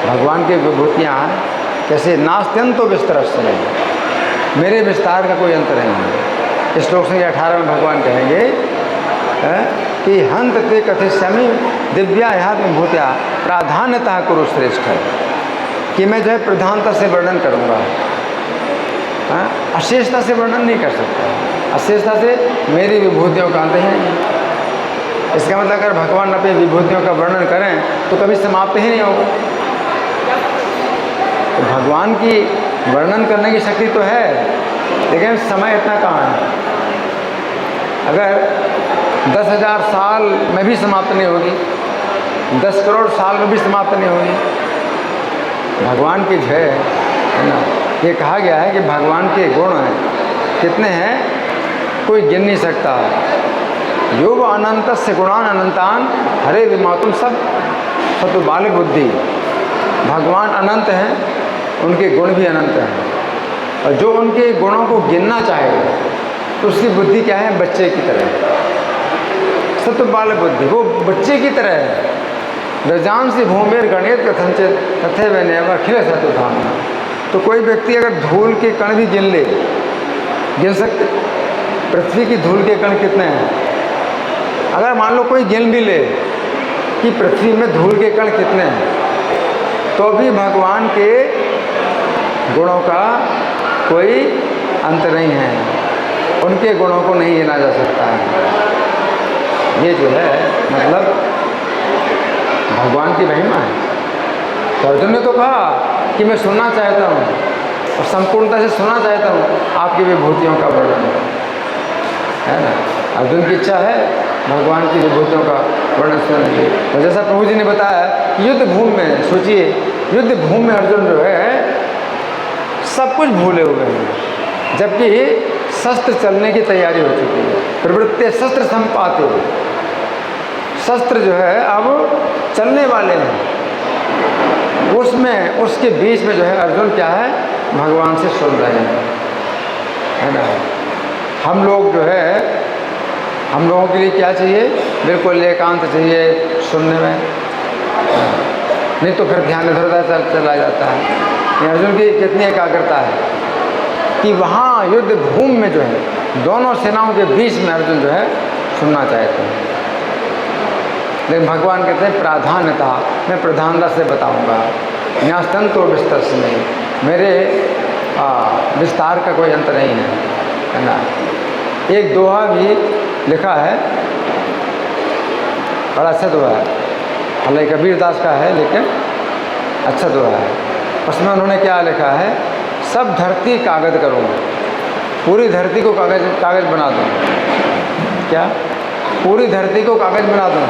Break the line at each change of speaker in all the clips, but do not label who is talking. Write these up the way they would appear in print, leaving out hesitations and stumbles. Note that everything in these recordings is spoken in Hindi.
भगवान की विभूतियाँ कैसे नास्त्यंतो विस्तरस्य नहीं, मेरे विस्तार का कोई अंत नहीं है। इस श्लोक संख्या 18 में भगवान कहेंगे कि हंत ते कथिष्यामि दिव्या ह्यात्मभूत्या प्राधान्यतः कुरु श्रेष्ठ, कि मैं जो है प्रधानता से वर्णन करूँगा, अशेषता से वर्णन नहीं कर सकता। अशेषता से मेरी विभूतियों का अंत ही नहीं। इसका मतलब अगर भगवान अपनी विभूतियों का वर्णन करें तो कभी समाप्त ही नहीं होगा। तो भगवान की वर्णन करने की शक्ति तो है, लेकिन समय इतना कहाँ है। अगर 10,000 साल में भी समाप्त नहीं होगी, 10 करोड़ साल में भी समाप्त नहीं होगी। भगवान की जय है ना। ये कहा गया है कि भगवान के गुण हैं, कितने हैं कोई गिन नहीं सकता। योग अनंत से गुणान अनंतान हरे विमातुम सब सतु बाल बुद्धि। भगवान अनंत हैं, उनके गुण भी अनंत हैं, और जो उनके गुणों को गिनना चाहे तो उसकी बुद्धि क्या है, बच्चे की तरह। सतु बाल बुद्धि, वो बच्चे की तरह है। रजान से भूमेर गणित कथनचित तथे वह अखिल सतु धाम। तो कोई व्यक्ति अगर धूल के कण भी गिन ले, गिन सकते पृथ्वी की धूल के कण कितने हैं। अगर मान लो कोई गिन भी ले कि पृथ्वी में धूल के कण कितने हैं, तो भी भगवान के गुणों का कोई अंत नहीं है, उनके गुणों को नहीं गिना जा सकता है। ये जो है मतलब भगवान की महिमा है। तो अर्जुन ने तो कहा कि मैं सुनना चाहता हूँ और संपूर्णता से सुनना चाहता हूँ आपकी विभूतियों का वर्णन, है ना। अर्जुन की इच्छा है भगवान की विभूतियों का वर्णन सुनने की। तो जैसा प्रभु जी ने बताया कि युद्ध भूमि में, सोचिए युद्ध भूमि में अर्जुन जो है सब कुछ भूले हुए हैं, जबकि शस्त्र चलने की तैयारी हो चुकी है। प्रवृत्ति शस्त्र संपाते, शस्त्र जो है अब चलने वाले हैं। उसमें उसके बीच में जो है अर्जुन क्या है, भगवान से सुन रहे हैं, है ना। हम लोग जो है, हम लोगों के लिए क्या चाहिए, बिल्कुल एकांत चाहिए सुनने में, नहीं तो फिर ध्यान इधर उधर चला जाता है। ये अर्जुन की कितनी एकाग्रता है कि वहाँ युद्ध भूमि में जो है दोनों सेनाओं के बीच में अर्जुन जो है सुनना चाहते हैं। लेकिन भगवान कहते हैं प्राधान्यता, मैं प्रधानता से बताऊंगा। न्यास्तन तो विस्तर से नहीं, मेरे विस्तार का कोई अंत नहीं है ना। एक दोहा भी लिखा है, बड़ा अच्छा दोहा है, हालांकि कबीरदास का है लेकिन अच्छा दोहा है। उसमें उन्होंने क्या लिखा है, सब धरती कागज करूँ, पूरी धरती को कागज बना दूँ। क्या पूरी धरती को कागज बना दूँ,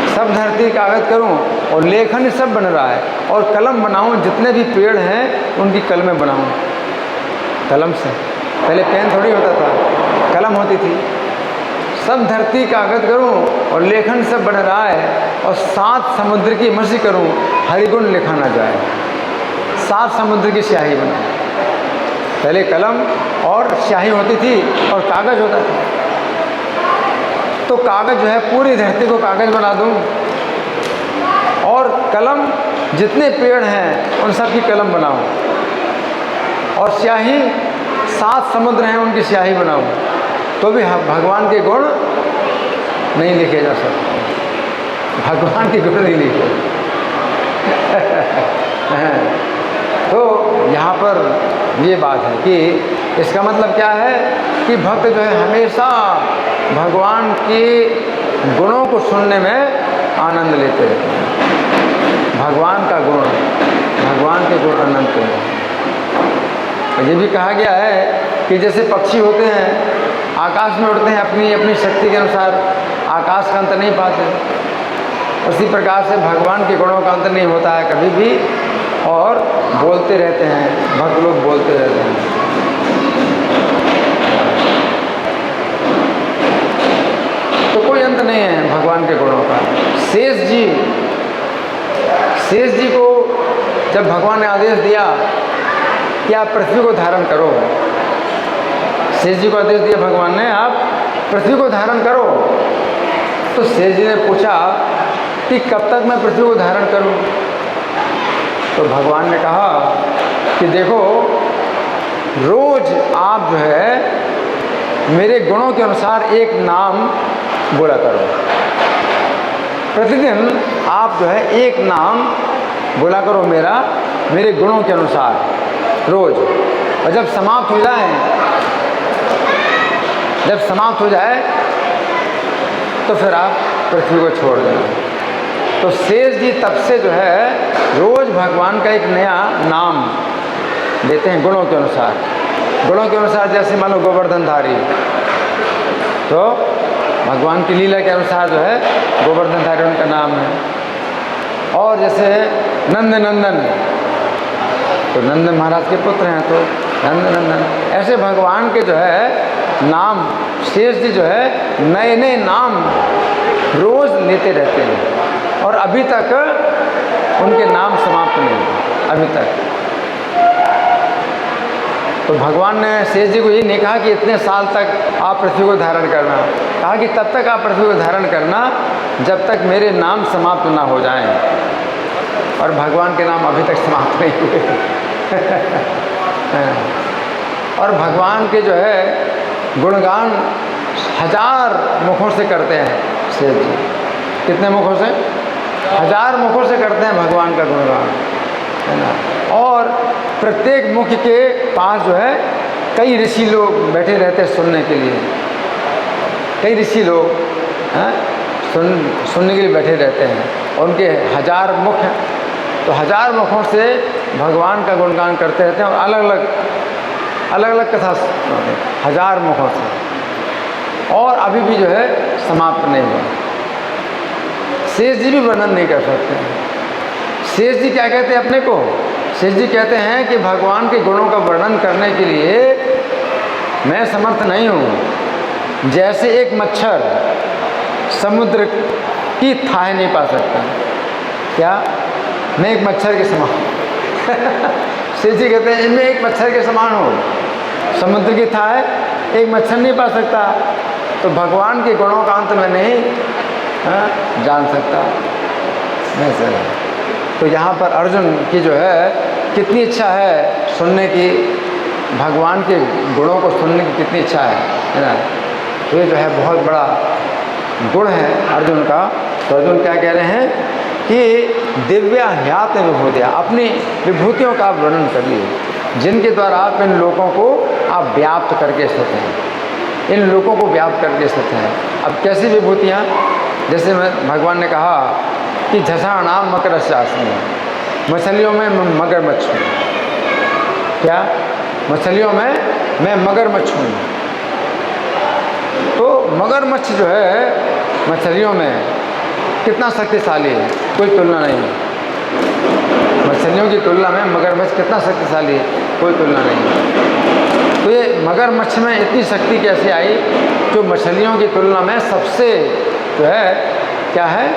सब धरती कागज करूं और लेखन सब बन रहा है, और कलम बनाऊं, जितने भी पेड़ हैं उनकी कलमें बनाऊं कलम से। पहले पेन थोड़ी होता था, कलम होती थी। सब धरती कागज करूं और लेखन सब बन रहा है, और 7 समुद्र की मसी करूं, हरिगुण लिखा ना जाए। 7 समुद्र की स्याही बनाऊं। पहले कलम और स्याही होती थी और कागज होता था, तो कागज जो है पूरी धरती को कागज बना दूं, और कलम जितने पेड़ हैं उन सब की कलम बनाऊं, और स्याही 7 समुद्र हैं उनकी स्याही बनाऊं, तो भी भगवान के गुण नहीं लिखे जा सकते। भगवान के गुण नहीं लिखे। तो यहाँ पर ये बात है कि इसका मतलब क्या है कि भक्त जो है हमेशा भगवान के गुणों को सुनने में आनंद लेते रहते हैं। भगवान का गुण, भगवान के गुण अनंत हैं। ये भी कहा गया है कि जैसे पक्षी होते हैं आकाश में उड़ते हैं, अपनी अपनी शक्ति के अनुसार आकाश का अंत नहीं पाते, उसी प्रकार से भगवान के गुणों का अंत नहीं होता है कभी भी, और बोलते रहते हैं, भक्त लोग बोलते रहते हैं। तो कोई अंत नहीं है भगवान के गुणों का। शेष जी को जब भगवान ने आदेश दिया कि आप पृथ्वी को धारण करो, शेष जी को आदेश दिया भगवान ने, आप पृथ्वी को धारण करो, तो शेष जी ने पूछा कि कब तक मैं पृथ्वी को धारण करूं। तो भगवान ने कहा कि देखो, रोज आप जो है मेरे गुणों के अनुसार एक नाम बोला करो। प्रतिदिन आप जो है एक नाम बोला करो मेरा, मेरे गुणों के अनुसार रोज। और जब समाप्त हो जाए तो फिर आप पृथ्वी को छोड़ देना। तो शेष जी तब से जो है रोज भगवान का एक नया नाम देते हैं गुणों के अनुसार। गुणों के अनुसार जैसे मान लो गोवर्धनधारी, तो भगवान की लीला के अनुसार जो है गोवर्धनधारी उनका नाम है। और जैसे नंदनंदन, तो नंदन महाराज के पुत्र हैं, तो नंदनंदन। ऐसे भगवान के जो है नाम शेष जी जो है नए नए नाम रोज लेते रहते हैं, और अभी तक उनके नाम समाप्त नहीं हुए अभी तक। तो भगवान ने शेष जी को ये नहीं कहा कि इतने साल तक आप पृथ्वी को धारण करना, कहा कि तब तक आप पृथ्वी को धारण करना जब तक मेरे नाम समाप्त ना हो जाएं। और भगवान के नाम अभी तक समाप्त नहीं हुए। और भगवान के जो है गुणगान 1000 मुखों से करते हैं शेष जी। कितने मुखों से? 1000 मुखों से करते हैं भगवान का गुणगान, है ना। और प्रत्येक मुख के पास जो है कई ऋषि लोग बैठे रहते हैं सुनने के लिए। कई ऋषि लोग सुनने के लिए बैठे रहते हैं, और उनके 1000 मुख हैं। तो 1000 मुखों से भगवान का गुणगान करते रहते हैं, और अलग अलग कथा 1000 मुखों से। और अभी भी जो है समाप्त नहीं हुआ। शेष जी भी वर्णन नहीं कर सकते हैं। शेष जी क्या कहते हैं अपने को? शेष जी कहते हैं कि भगवान के गुणों का वर्णन करने के लिए मैं समर्थ नहीं हूँ। जैसे एक मच्छर समुद्र की थाह नहीं पा सकता, क्या मैं एक मच्छर के समान शेष जी कहते हैं इनमें एक मच्छर के समान हो। समुद्र की थाह एक मच्छर नहीं पा सकता, तो भगवान के गुणों का अंत में नहीं जान सकता। वैसे तो यहाँ पर अर्जुन की जो है कितनी इच्छा है सुनने की, भगवान के गुणों को सुनने की कितनी इच्छा है ना। तो ये जो है बहुत बड़ा गुण है अर्जुन का। तो अर्जुन क्या कह रहे हैं कि दिव्या ह्यात विभूतियाँ, अपनी विभूतियों का आप वर्णन करिए, जिनके द्वारा आप इन लोगों को आप व्याप्त करके स्थित हैं, इन लोगों को व्याप्त करके स्थित हैं। अब कैसी विभूतियाँ? जैसे भगवान ने कहा कि झषाणाम मकरस्यास्मि, मछलियों में मैं मगरमच्छ हूँ। क्या? मछलियों में मैं मगरमच्छ हूँ। तो मगरमच्छ जो है मछलियों में कितना शक्तिशाली है, कोई तुलना नहीं है। मछलियों की तुलना में मगरमच्छ कितना शक्तिशाली है, कोई तुलना नहीं है। तो ये मगरमच्छ में इतनी शक्ति कैसे आई, जो मछलियों की तुलना में सबसे जो है क्या है,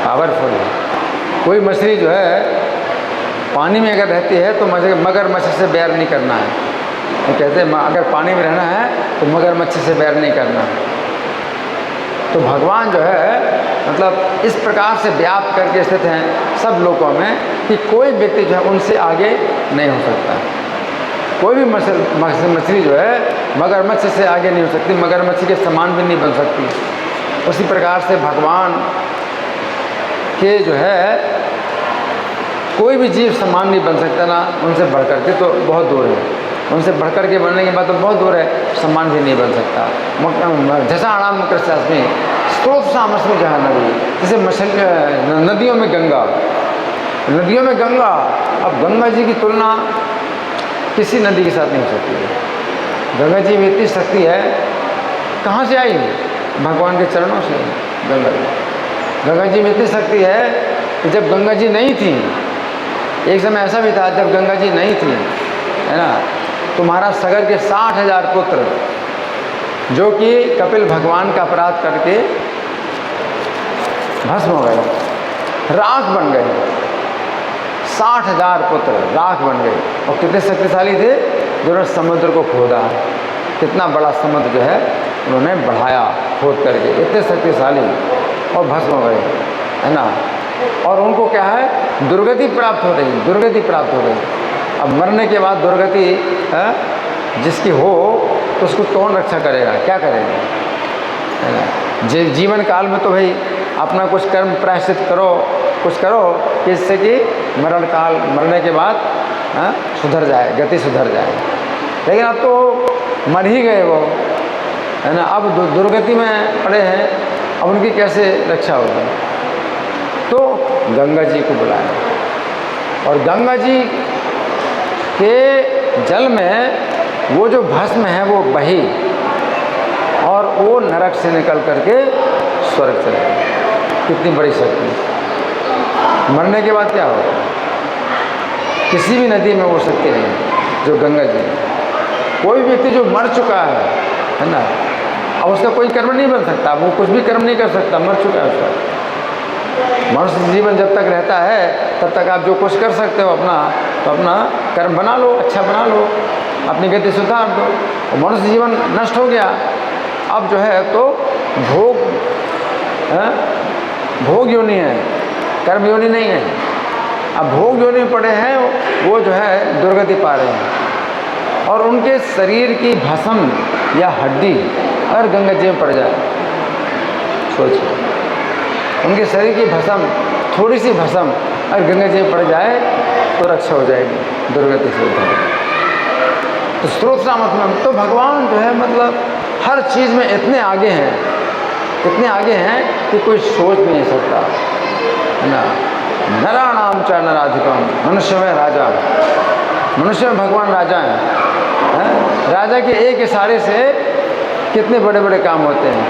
पावरफुल है। कोई मछली जो है पानी में अगर रहती है तो मगरमच्छ से बैर नहीं करना है। वो कहते हैं अगर पानी में रहना है तो मगरमच्छ से बैर नहीं करना है। तो भगवान जो है मतलब इस प्रकार से व्याप्त करके स्थित हैं सब लोगों में कि कोई व्यक्ति जो है उनसे आगे नहीं हो सकता। कोई भी मछली जो है मगरमच्छ से आगे नहीं हो सकती, मगरमच्छ के समान भी नहीं बन सकती। उसी प्रकार से भगवान के जो है कोई भी जीव समान नहीं बन सकता ना, उनसे बढ़कर के तो बहुत दूर है, उनसे बढ़कर के बनने के बाद तो बहुत दूर है, समान भी नहीं बन सकता। झषाणाम मकरस्यास्मि स्रोतसामस्मि जहाँ नदी, जैसे मछली नदियों में गंगा, नदियों में गंगा। अब गंगा जी की तुलना किसी नदी के साथ नहीं हो सकती है। गंगा जी में इतनी शक्ति है, कहाँ से आई? भगवान के चरणों से। गंगा जी में इतनी शक्ति है कि जब गंगा जी नहीं थी, एक समय ऐसा भी था जब गंगा जी नहीं थी, है ना, तो महाराज सगर के 60,000 पुत्र जो कि कपिल भगवान का अपराध करके भस्म हो गए, राख बन गए। 60,000 पुत्र राख बन गए। और कितने शक्तिशाली थे, जिन्होंने समुद्र को खोदा, कितना बड़ा समुद्र जो है उन्होंने बढ़ाया खोद करके, इतने शक्तिशाली, और भस्म हो गए, है ना। और उनको क्या है, दुर्गति प्राप्त हो रही, दुर्गति प्राप्त हो रही। अब मरने के बाद दुर्गति जिसकी हो तो उसको कौन रक्षा करेगा, क्या करेगा, है ना। जीवन काल में तो भाई अपना कुछ कर्म प्रायश्चित करो, कुछ करो कि इससे कि मरण काल, मरने के बाद सुधर जाए, गति सुधर जाए। लेकिन अब तो मर ही गए वो, है ना, अब दुर्गति में पड़े हैं, अब उनकी कैसे रक्षा होगी। तो गंगा जी को बुलाया और गंगा जी के जल में वो जो भस्म है वो बही और वो नरक से निकल करके स्वर्ग चले गए। कितनी बड़ी शक्ति। मरने के बाद क्या होगा, किसी भी नदी में वो शक्ति नहीं है जो गंगा जी। कोई व्यक्ति जो मर चुका है ना, अब उसका कोई कर्म नहीं बन सकता, वो कुछ भी कर्म नहीं कर सकता, मर चुका है उसका। मनुष्य जीवन जब तक रहता है तब तक आप जो कुछ कर सकते हो अपना, तो अपना कर्म बना लो, अच्छा बना लो, अपनी गति सुधार दो। और मनुष्य जीवन नष्ट हो गया, अब जो है तो भोग योनि है, कर्म योनि नहीं है। अब भोग योनि में पड़े हैं वो जो है दुर्गति पा रहे हैं। और उनके शरीर की भस्म या हड्डी अगर गंगा जी में पड़ जाए, सोचिए, उनके शरीर की भस्म, थोड़ी सी भस्म अगर गंगा जी में पड़ जाए तो रक्षा हो जाएगी, दुर्गति से उधर। तो स्रोत मतलब तो भगवान जो है मतलब हर चीज़ में इतने आगे हैं, इतने आगे हैं कि कोई सोच भी नहीं सकता, है ना। नराणाम च नराधिपम, मनुष्य में राजा, मनुष्य में भगवान राजा हैं। राजा के एक इशारे से कितने बड़े बड़े काम होते हैं,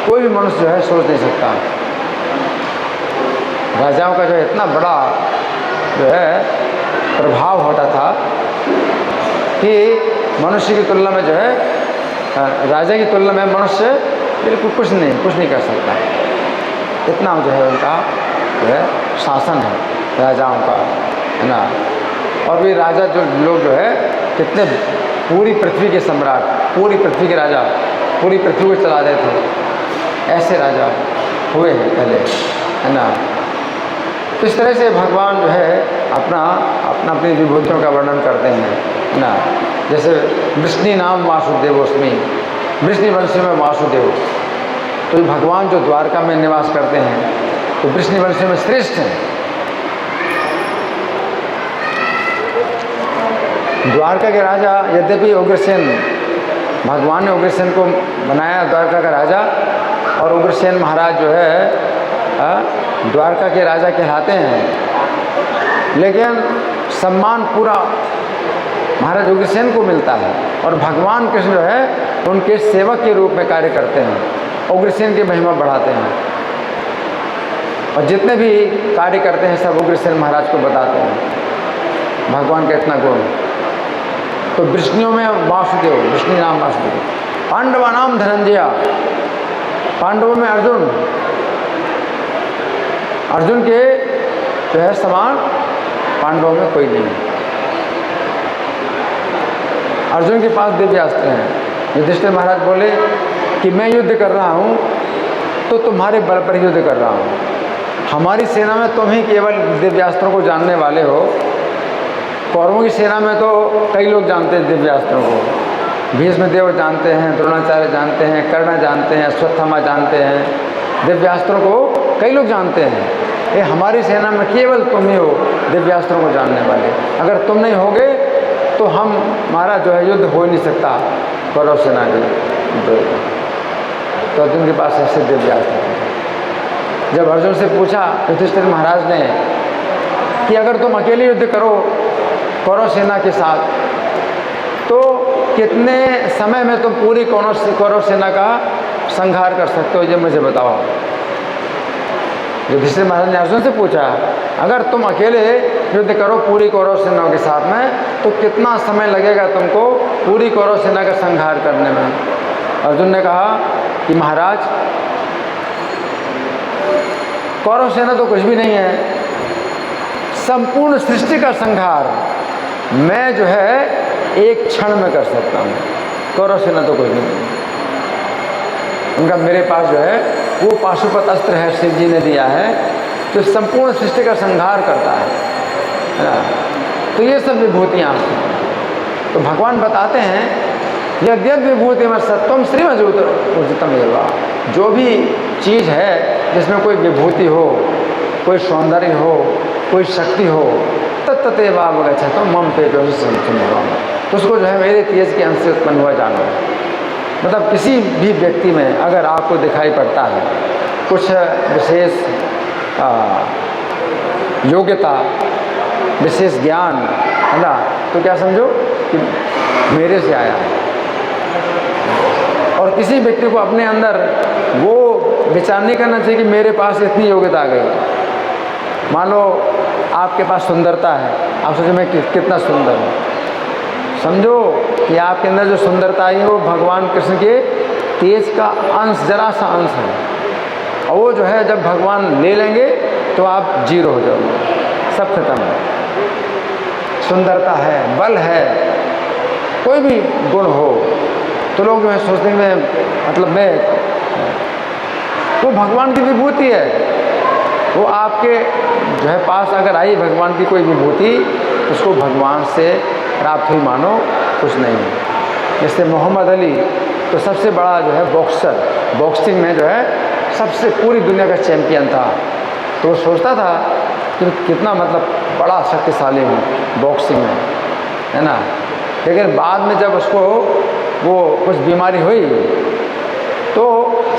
कोई भी मनुष्य जो है सोच नहीं सकता। राजाओं का जो है इतना बड़ा जो है प्रभाव होता था कि मनुष्य की तुलना में जो है राजा की तुलना में मनुष्य बिल्कुल कुछ नहीं कर सकता। इतना जो है उनका जो है शासन है राजाओं का, है ना। और भी राजा जो लोग जो है कितने पूरी पृथ्वी के सम्राट, पूरी पृथ्वी के राजा, पूरी पृथ्वी को चला देते थे, ऐसे राजा हुए हैं पहले, है ना। तो इस तरह से भगवान जो है अपनी विभूतियों का वर्णन करते हैं, है ना। जैसे वृष्णि नाम वासुदेवोस्मि, वृष्णि वंश में वासुदेव, तो भगवान जो द्वारका में निवास करते हैं तो वृष्णि वंश में श्रेष्ठ हैं। द्वारका के राजा, यद्यपि उग्रसेन, भगवान ने उग्रसेन को बनाया द्वारका का राजा, और उग्रसेन महाराज जो है द्वारका के राजा कहलाते हैं, लेकिन सम्मान पूरा महाराज उग्रसेन को मिलता है। और भगवान कृष्ण जो है उनके सेवक के रूप में कार्य करते हैं, उग्रसेन की महिमा बढ़ाते हैं, और जितने भी कार्य करते हैं सब उग्रसेन महाराज को बताते हैं भगवान का इतना गुण। तो वृष्णियों में वासुदेव, वृष्णि नाम वासुदेव। पांडवा नाम धनंजय, पांडवों में अर्जुन, अर्जुन के जो है समान पांडवों में कोई नहीं है। अर्जुन के पास दिव्यास्त्र हैं। युधिष्ठिर महाराज बोले कि मैं युद्ध कर रहा हूँ तो तुम्हारे बल पर युद्ध कर रहा हूँ, हमारी सेना में तुम ही केवल दिव्यास्त्रों को जानने वाले हो, कौरवों की सेना में तो कई लोग जानते हैं दिव्यास्त्रों को। भीष्मदेव जानते हैं, द्रोणाचार्य जानते हैं, कर्ण जानते हैं, अश्वत्थामा जानते हैं, दिव्यास्त्रों को कई लोग जानते हैं। ये हमारी सेना में केवल तुम ही हो दिव्यास्त्रों को जानने वाले। अगर तुम नहीं होगे तो हमारा जो है युद्ध हो ही नहीं सकता कौरव सेना के। तो अर्जुन के पास ऐसे दिव्यास्त्र थे। जब अर्जुन से पूछा युधिष्ठिर महाराज ने कि अगर तुम अकेले युद्ध करो कौरव सेना के साथ तो कितने समय में तुम पूरी कौरव सेना का संहार कर सकते हो, ये मुझे बताओ। युधिष्ठिर महाराज ने अर्जुन से पूछा अगर तुम अकेले युद्ध करो पूरी कौरव सेना के साथ में तो कितना समय लगेगा तुमको पूरी कौरव सेना का संहार करने में। अर्जुन ने कहा कि महाराज कौरव सेना तो कुछ भी नहीं है, संपूर्ण सृष्टि का संहार मैं जो है एक क्षण में कर सकता हूँ, कौरव सेना तो कुछ नहीं। उनका मेरे पास जो है वो पाशुपत अस्त्र है, शिव जी ने दिया है, जो संपूर्ण सृष्टि का संहार करता है ना। तो ये सब विभूतियाँ तो भगवान बताते हैं, यद्यद विभूति में सत्वम श्रीमद् उचितम एवा, जो भी चीज़ है जिसमें कोई विभूति हो, कोई सौंदर्य हो, कोई शक्ति हो, तत्तते वावगच्छ तो मम पे जो तो उसको जो है मेरे तेज के अंश से उत्पन्न हुआ जानो। मतलब किसी भी व्यक्ति में अगर आपको दिखाई पड़ता है कुछ विशेष योग्यता, विशेष ज्ञान, है ना, तो क्या समझो कि मेरे से आया है। और किसी व्यक्ति को अपने अंदर वो विचार नहीं करना चाहिए कि मेरे पास इतनी योग्यता आ गई। मान लो आपके पास सुंदरता है, आप सोचो मैं कितना सुंदर हूँ। समझो कि आपके अंदर जो सुंदरता आई है वो भगवान कृष्ण के तेज का अंश, जरा सा अंश है। और वो जो है जब भगवान ले लेंगे तो आप जीरो हो जाओगे, सब खत्म है। सुंदरता है, बल है, कोई भी गुण हो तो लोग जो है सोचते हैं मतलब मैं, वो भगवान की विभूति है। वो आपके जो है पास अगर आई भगवान की कोई विभूति, उसको भगवान से प्राप्त हुई मानो, कुछ नहीं है। जैसे मोहम्मद अली तो सबसे बड़ा जो है बॉक्सर, बॉक्सिंग में जो है सबसे पूरी दुनिया का चैंपियन था। तो वो सोचता था कि कितना मतलब बड़ा शक्तिशाली हूँ बॉक्सिंग में, है ना। लेकिन बाद में जब उसको वो कुछ बीमारी हुई तो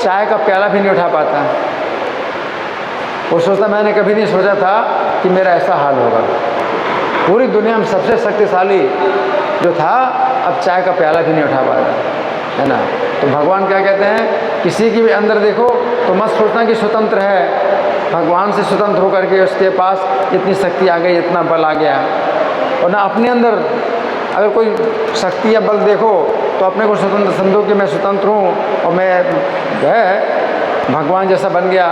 चाय का प्याला भी नहीं उठा पाता। वो सोचता मैंने कभी नहीं सोचा था कि मेरा ऐसा हाल होगा। पूरी दुनिया में सबसे शक्तिशाली जो था अब चाय का प्याला भी नहीं उठा पाता, है ना। तो भगवान क्या कहते हैं, किसी की भी अंदर देखो तो मत सोचना कि स्वतंत्र है, भगवान से स्वतंत्र होकर के उसके पास इतनी शक्ति आ गई, इतना बल आ गया। और ना अपने अंदर अगर कोई शक्ति या बल देखो तो अपने को स्वतंत्र समझो कि मैं स्वतंत्र हूँ और मैं जो है भगवान जैसा बन गया,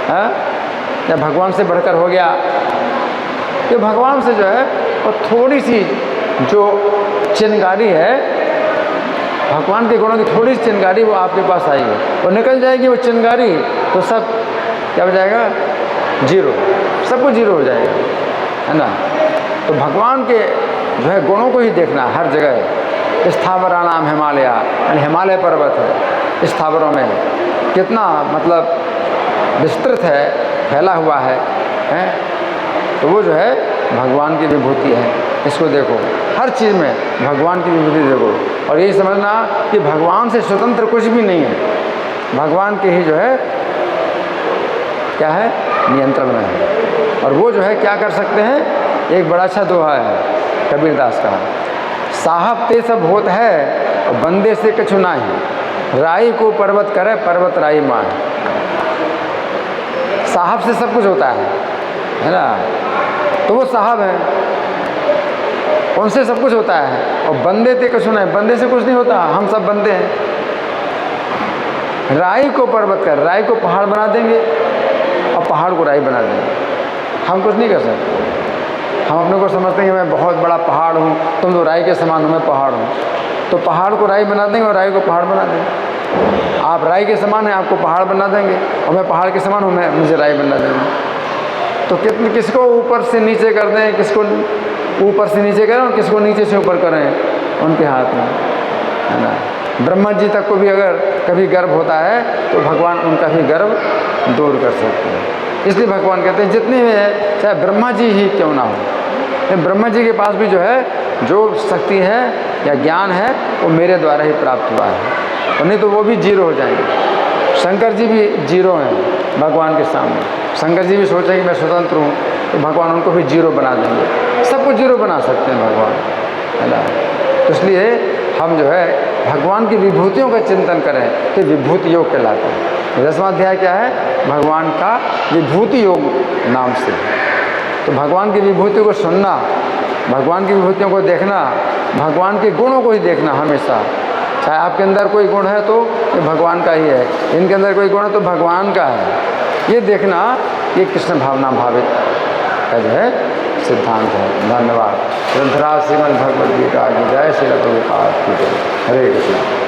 है या भगवान से बढ़कर हो गया। कि भगवान से जो है और थोड़ी सी जो चिंगारी है, भगवान के गुणों की थोड़ी सी चिंगारी वो आपके पास आएगी और निकल जाएगी वो चिंगारी, तो सब क्या हो जाएगा, जीरो, सब कुछ जीरो हो जाएगा, है ना। तो भगवान के जो है गुणों को ही देखना हर जगह। स्थावरा नाम हिमालय, यानी हिमालय पर्वत है, स्थावरों में कितना मतलब विस्तृत है, फैला हुआ है, तो वो जो है भगवान की विभूति है। इसको देखो, हर चीज़ में भगवान की विभूति देखो। और यही समझना कि भगवान से स्वतंत्र कुछ भी नहीं है, भगवान के ही जो है क्या है, नियंत्रण में है। और वो जो है क्या कर सकते हैं, एक बड़ा अच्छा दोहा है कबीरदास का, साहब ते सब होत है और बंदे से कछु नाही, राई को पर्वत करे पर्वत राई मान। साहब से सब कुछ होता है ना, तो वो साहब है, उनसे सब कुछ होता है। और बंदे ते कछु नहीं, बंदे से कुछ नहीं होता, हम सब बंदे हैं। राई को पर्वत कर, राई को पहाड़ बना देंगे और पहाड़ को राई बना देंगे, हम कुछ नहीं कर सकते। हम अपने को समझते हैं कि मैं बहुत बड़ा पहाड़ हूँ, तुम तो राई के समान हो, मैं पहाड़ हूँ। तो पहाड़ को राई बना देंगे और राई को पहाड़ बना देंगे। आप राई के समान हैं, आपको पहाड़ बना देंगे, और मैं पहाड़ के समान हूँ, मैं मुझे राई बना देंगे। तो किसको ऊपर से नीचे कर दें, किसको ऊपर से नीचे करें और किसको नीचे से ऊपर करें, उनके हाथ में, है ना। ब्रह्मा जी तक को भी अगर कभी गर्व होता है तो भगवान उनका भी गर्व दूर कर सकते हैं। इसलिए भगवान कहते हैं जितने भी है, चाहे ब्रह्मा जी ही क्यों ना हो, ब्रह्मा जी के पास भी जो है जो शक्ति है या ज्ञान है वो मेरे द्वारा ही प्राप्त हुआ है, और नहीं तो वो भी जीरो हो जाएंगे। शंकर जी भी जीरो हैं भगवान के सामने। शंकर जी भी सोचेंगे मैं स्वतंत्र हूँ, तो भगवान उनको भी जीरो बना देंगे। सबको जीरो बना सकते हैं भगवान, है ना। तो इसलिए हम जो है भगवान की विभूतियों का चिंतन करें तो विभूति योग कहलाता है। 10वां अध्याय क्या है, भगवान का विभूति योग नाम से। तो भगवान की विभूति को सुनना, भगवान की विभूतियों को देखना, भगवान के गुणों को ही देखना हमेशा। चाहे आपके अंदर कोई गुण है तो ये भगवान का ही है, इनके अंदर कोई गुण है तो भगवान का है, ये देखना, ये कृष्ण भावना भावित का जो है सिद्धांत है। धन्यवाद। ग्रंथराज श्रीमद् भगवद गीता की जय, श्री प्रभुपाद की जय। हरे कृष्ण।